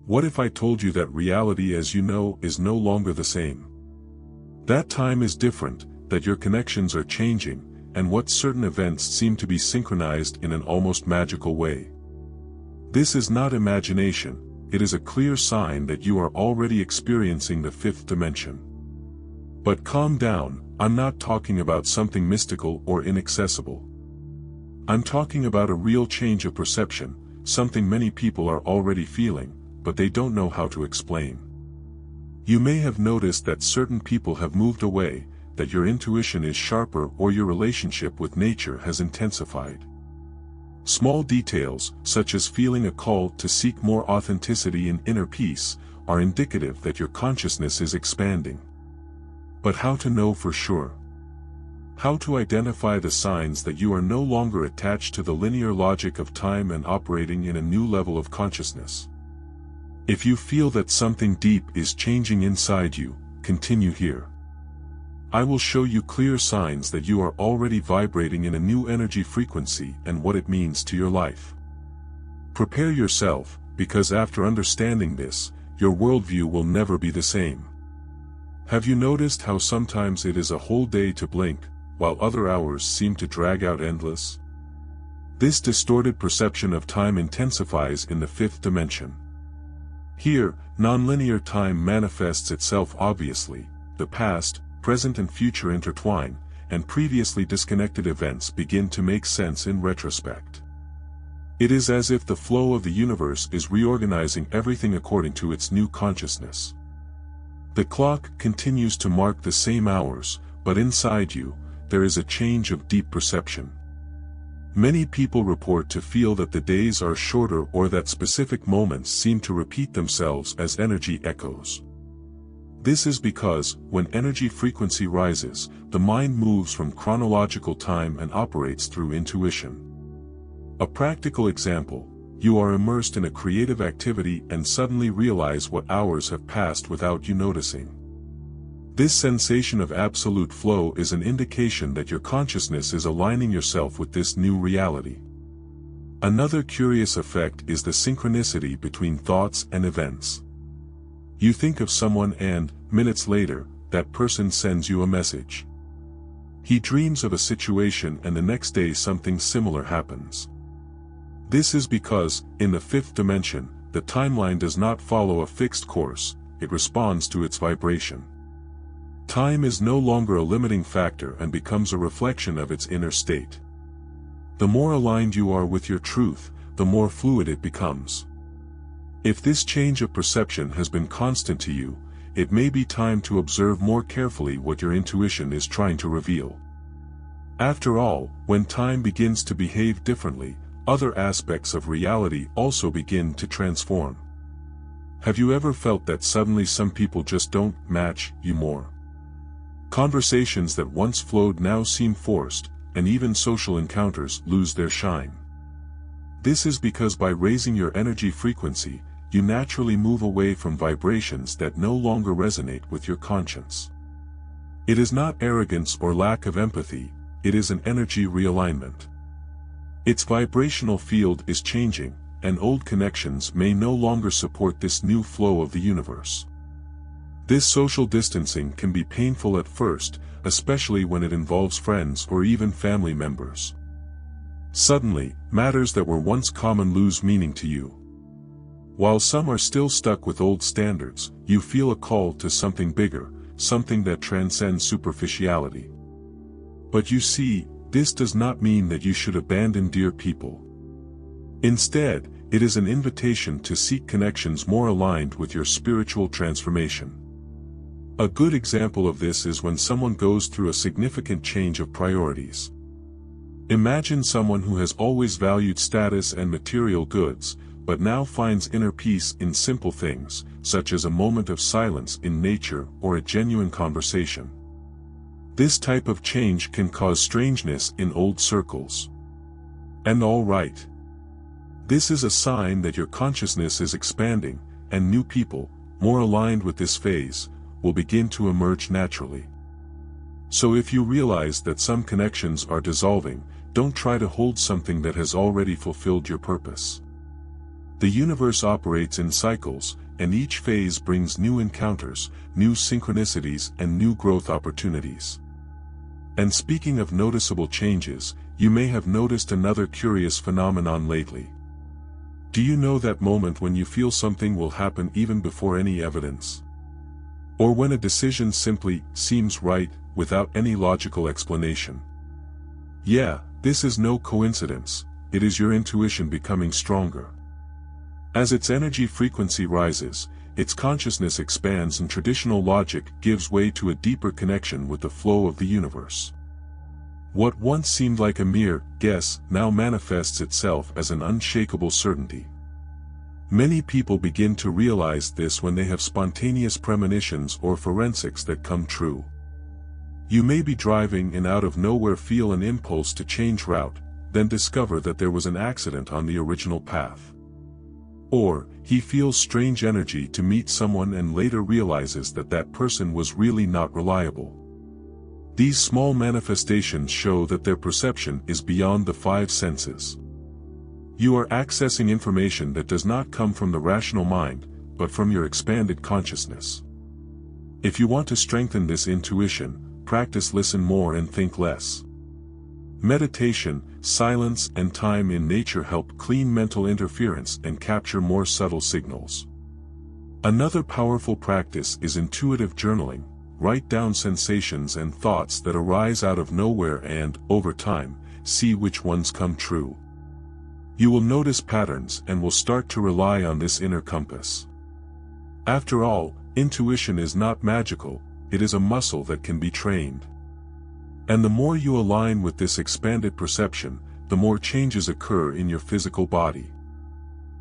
What if I told you that reality as you know is no longer the same? That time is different, that your connections are changing, and what certain events seem to be synchronized in an almost magical way. This is not imagination, it is a clear sign that you are already experiencing the fifth dimension. But calm down, I'm not talking about something mystical or inaccessible. I'm talking about a real change of perception, something many people are already feeling, but they don't know how to explain. You may have noticed that certain people have moved away, that your intuition is sharper or your relationship with nature has intensified. Small details, such as feeling a call to seek more authenticity and inner peace, are indicative that your consciousness is expanding. But how to know for sure? How to identify the signs that you are no longer attached to the linear logic of time and operating in a new level of consciousness? If you feel that something deep is changing inside you, continue here. I will show you clear signs that you are already vibrating in a new energy frequency and what it means to your life. Prepare yourself, because after understanding this, your worldview will never be the same. Have you noticed how sometimes it is a whole day to blink, while other hours seem to drag out endless? This distorted perception of time intensifies in the fifth dimension. Here, nonlinear time manifests itself obviously. The past, present and future intertwine, and previously disconnected events begin to make sense in retrospect. It is as if the flow of the universe is reorganizing everything according to its new consciousness. The clock continues to mark the same hours, but inside you, there is a change of deep perception. Many people report to feel that the days are shorter or that specific moments seem to repeat themselves as energy echoes. This is because, when energy frequency rises, the mind moves from chronological time and operates through intuition. A practical example: you are immersed in a creative activity and suddenly realize what hours have passed without you noticing. This sensation of absolute flow is an indication that your consciousness is aligning yourself with this new reality. Another curious effect is the synchronicity between thoughts and events. You think of someone and, minutes later, that person sends you a message. He dreams of a situation and the next day something similar happens. This is because, in the fifth dimension, the timeline does not follow a fixed course, it responds to its vibration. Time is no longer a limiting factor and becomes a reflection of its inner state. The more aligned you are with your truth, the more fluid it becomes. If this change of perception has been constant to you, it may be time to observe more carefully what your intuition is trying to reveal. After all, when time begins to behave differently, other aspects of reality also begin to transform. Have you ever felt that suddenly some people just don't match you more? Conversations that once flowed now seem forced, and even social encounters lose their shine. This is because by raising your energy frequency, you naturally move away from vibrations that no longer resonate with your conscience. It is not arrogance or lack of empathy, it is an energy realignment. Its vibrational field is changing, and old connections may no longer support this new flow of the universe. This social distancing can be painful at first, especially when it involves friends or even family members. Suddenly, matters that were once common lose meaning to you. While some are still stuck with old standards, you feel a call to something bigger, something that transcends superficiality. But you see, this does not mean that you should abandon dear people. Instead, it is an invitation to seek connections more aligned with your spiritual transformation. A good example of this is when someone goes through a significant change of priorities. Imagine someone who has always valued status and material goods, but now finds inner peace in simple things, such as a moment of silence in nature or a genuine conversation. This type of change can cause strangeness in old circles. And all right. This is a sign that your consciousness is expanding, and new people, more aligned with this phase, will begin to emerge naturally. So if you realize that some connections are dissolving, don't try to hold something that has already fulfilled your purpose. The universe operates in cycles, and each phase brings new encounters, new synchronicities, and new growth opportunities. And speaking of noticeable changes, you may have noticed another curious phenomenon lately. Do you know that moment when you feel something will happen even before any evidence? Or when a decision simply seems right, without any logical explanation? Yeah, this is no coincidence, it is your intuition becoming stronger. As its energy frequency rises, its consciousness expands and traditional logic gives way to a deeper connection with the flow of the universe. What once seemed like a mere guess now manifests itself as an unshakable certainty. Many people begin to realize this when they have spontaneous premonitions or forensics that come true. You may be driving and out of nowhere feel an impulse to change route, then discover that there was an accident on the original path. Or, he feels strange energy to meet someone and later realizes that that person was really not reliable. These small manifestations show that their perception is beyond the five senses. You are accessing information that does not come from the rational mind, but from your expanded consciousness. If you want to strengthen this intuition, practice listen more and think less. Meditation, silence, and time in nature help clean mental interference and capture more subtle signals. Another powerful practice is intuitive journaling. Write down sensations and thoughts that arise out of nowhere and, over time, see which ones come true. You will notice patterns and will start to rely on this inner compass. After all, intuition is not magical, it is a muscle that can be trained. And the more you align with this expanded perception, the more changes occur in your physical body.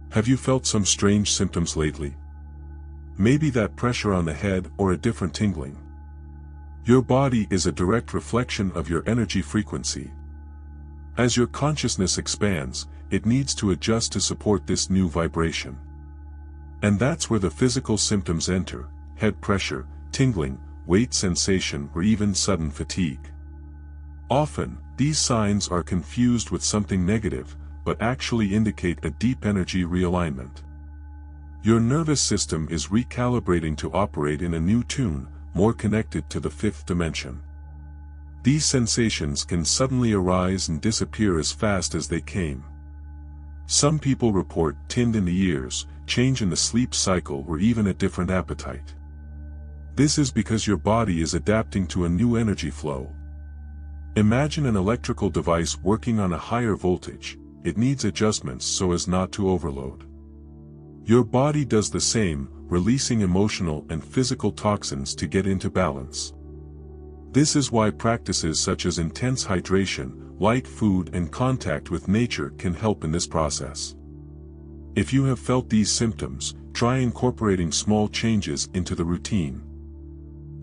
Have you felt some strange symptoms lately? Maybe that pressure on the head or a different tingling. Your body is a direct reflection of your energy frequency. As your consciousness expands, it needs to adjust to support this new vibration. And that's where the physical symptoms enter: head pressure, tingling, weight sensation, or even sudden fatigue. Often, these signs are confused with something negative, but actually indicate a deep energy realignment. Your nervous system is recalibrating to operate in a new tune, more connected to the fifth dimension. These sensations can suddenly arise and disappear as fast as they came. Some people report tin in the ears, change in the sleep cycle, or even a different appetite. This is because your body is adapting to a new energy flow. Imagine an electrical device working on a higher voltage. It needs adjustments so as not to overload. Your body does the same, releasing emotional and physical toxins to get into balance. This is why practices such as intense hydration, light food, and contact with nature can help in this process. If you have felt these symptoms, try incorporating small changes into the routine.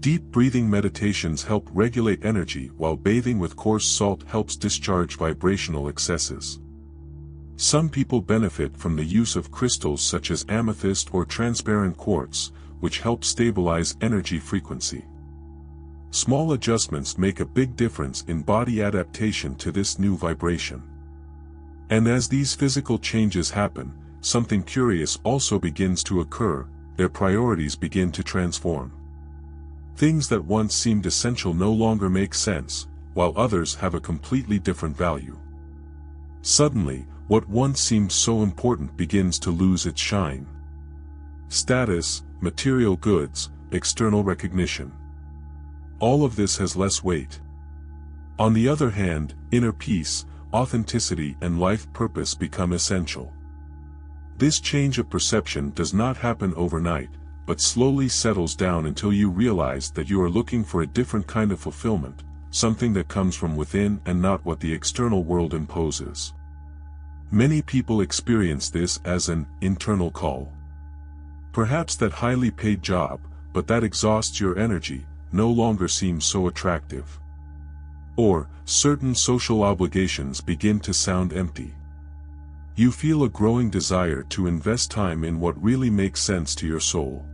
Deep breathing meditations help regulate energy, while bathing with coarse salt helps discharge vibrational excesses. Some people benefit from the use of crystals such as amethyst or transparent quartz, which help stabilize energy frequency. Small adjustments make a big difference in body adaptation to this new vibration. And as these physical changes happen, something curious also begins to occur: their priorities begin to transform. Things that once seemed essential no longer make sense, while others have a completely different value. Suddenly, what once seemed so important begins to lose its shine. Status, material goods, external recognition. All of this has less weight. On the other hand, inner peace, authenticity, and life purpose become essential. This change of perception does not happen overnight, but slowly settles down until you realize that you are looking for a different kind of fulfillment, something that comes from within and not what the external world imposes. Many people experience this as an internal call. Perhaps that highly paid job, but that exhausts your energy, no longer seems so attractive. Or, certain social obligations begin to sound empty. You feel a growing desire to invest time in what really makes sense to your soul.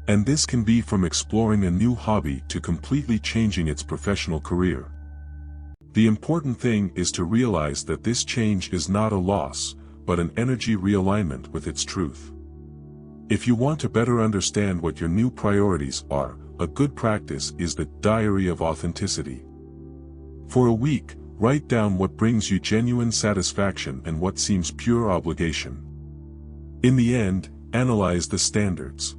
And this can be from exploring a new hobby to completely changing its professional career. The important thing is to realize that this change is not a loss, but an energy realignment with its truth. If you want to better understand what your new priorities are, a good practice is the diary of authenticity. For a week, write down what brings you genuine satisfaction and what seems pure obligation. In the end, analyze the standards.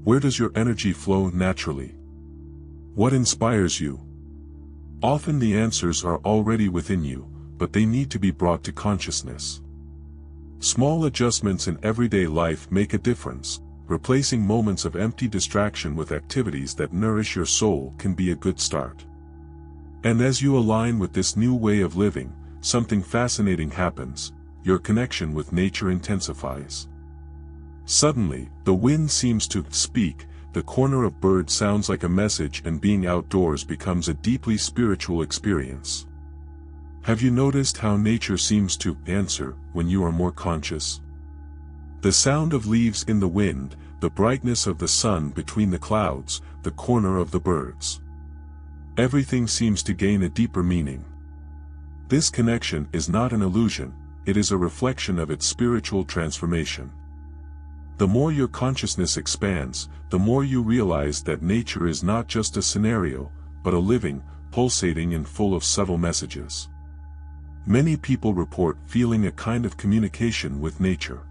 Where does your energy flow naturally? What inspires you? Often the answers are already within you, but they need to be brought to consciousness. Small adjustments in everyday life make a difference. Replacing moments of empty distraction with activities that nourish your soul can be a good start. And as you align with this new way of living, something fascinating happens. Your connection with nature intensifies. Suddenly, the wind seems to speak, the corner of bird sounds like a message, and being outdoors becomes a deeply spiritual experience. Have you noticed how nature seems to answer when you are more conscious? The sound of leaves in the wind, the brightness of the sun between the clouds, the corner of the birds. Everything seems to gain a deeper meaning. This connection is not an illusion, it is a reflection of its spiritual transformation. The more your consciousness expands, the more you realize that nature is not just a scenario, but a living, pulsating and full of subtle messages. Many people report feeling a kind of communication with nature.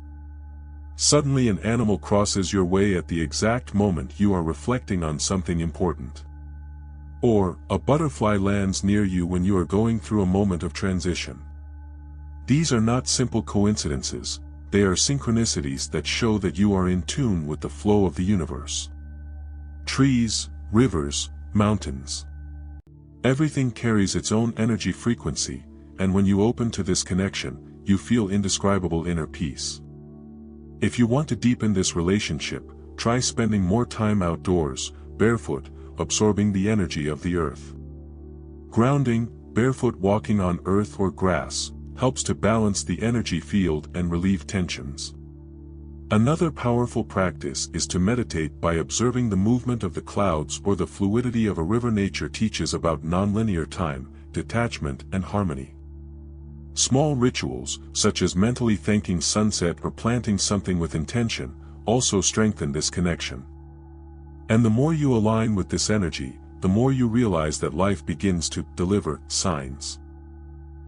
Suddenly an animal crosses your way at the exact moment you are reflecting on something important. Or, a butterfly lands near you when you are going through a moment of transition. These are not simple coincidences, they are synchronicities that show that you are in tune with the flow of the universe. Trees, rivers, mountains. Everything carries its own energy frequency, and when you open to this connection, you feel indescribable inner peace. If you want to deepen this relationship, try spending more time outdoors, barefoot, absorbing the energy of the earth. Grounding, barefoot walking on earth or grass, helps to balance the energy field and relieve tensions. Another powerful practice is to meditate by observing the movement of the clouds or the fluidity of a river. Nature teaches about nonlinear time, detachment and harmony. Small rituals, such as mentally thanking sunset or planting something with intention, also strengthen this connection. And the more you align with this energy, the more you realize that life begins to deliver signs.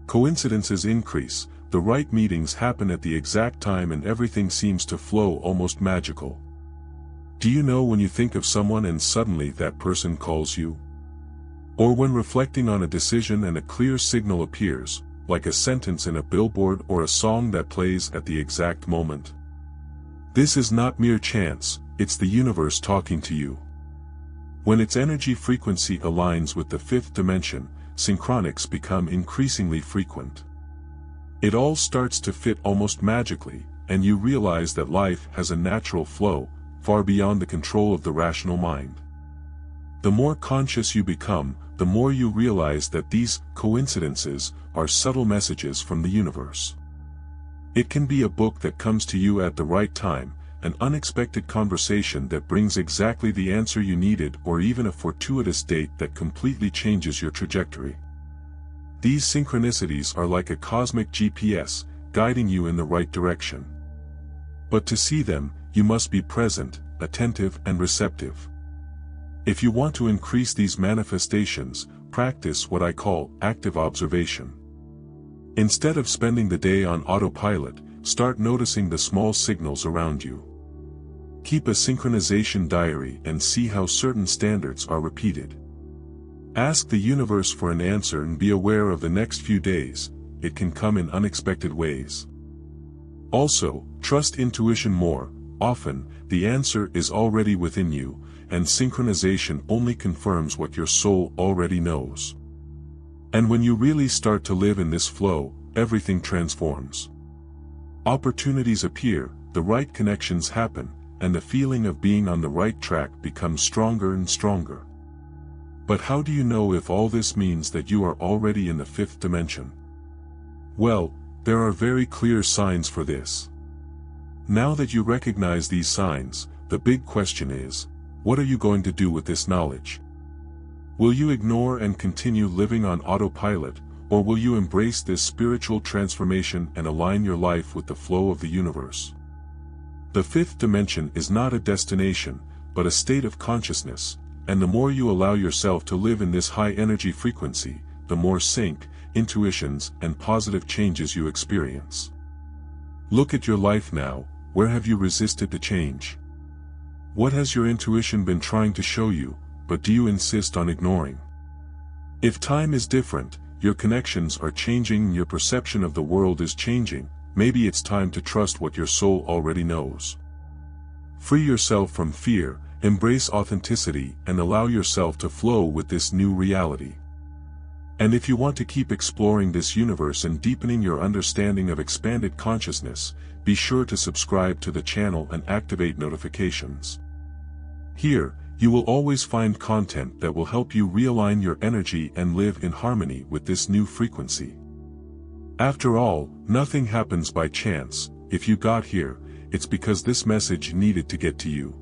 Coincidences increase, the right meetings happen at the exact time, and everything seems to flow almost magical. Do you know when you think of someone and suddenly that person calls you? Or when reflecting on a decision and a clear signal appears, like a sentence in a billboard or a song that plays at the exact moment? This is not mere chance, it's the universe talking to you. When its energy frequency aligns with the fifth dimension, synchronics become increasingly frequent. It all starts to fit almost magically, and you realize that life has a natural flow, far beyond the control of the rational mind. The more conscious you become, the more you realize that these coincidences are subtle messages from the universe. It can be a book that comes to you at the right time, an unexpected conversation that brings exactly the answer you needed, or even a fortuitous date that completely changes your trajectory. These synchronicities are like a cosmic GPS, guiding you in the right direction. But to see them, you must be present, attentive and receptive. If you want to increase these manifestations, practice what I call active observation. Instead of spending the day on autopilot, start noticing the small signals around you. Keep a synchronization diary and see how certain standards are repeated. Ask the universe for an answer and be aware of the next few days, it can come in unexpected ways. Also, trust intuition more. Often, the answer is already within you, and synchronization only confirms what your soul already knows. And when you really start to live in this flow, everything transforms. Opportunities appear, the right connections happen, and the feeling of being on the right track becomes stronger and stronger. But how do you know if all this means that you are already in the fifth dimension? Well, there are very clear signs for this. Now that you recognize these signs, the big question is, what are you going to do with this knowledge? Will you ignore and continue living on autopilot, or will you embrace this spiritual transformation and align your life with the flow of the universe? The fifth dimension is not a destination, but a state of consciousness, and the more you allow yourself to live in this high-energy frequency, the more sync, intuitions, and positive changes you experience. Look at your life now. Where have you resisted the change? What has your intuition been trying to show you, but do you insist on ignoring? If time is different, your connections are changing and your perception of the world is changing, maybe it's time to trust what your soul already knows. Free yourself from fear, embrace authenticity, and allow yourself to flow with this new reality. And if you want to keep exploring this universe and deepening your understanding of expanded consciousness, be sure to subscribe to the channel and activate notifications. Here, you will always find content that will help you realign your energy and live in harmony with this new frequency. After all, nothing happens by chance. If you got here, it's because this message needed to get to you.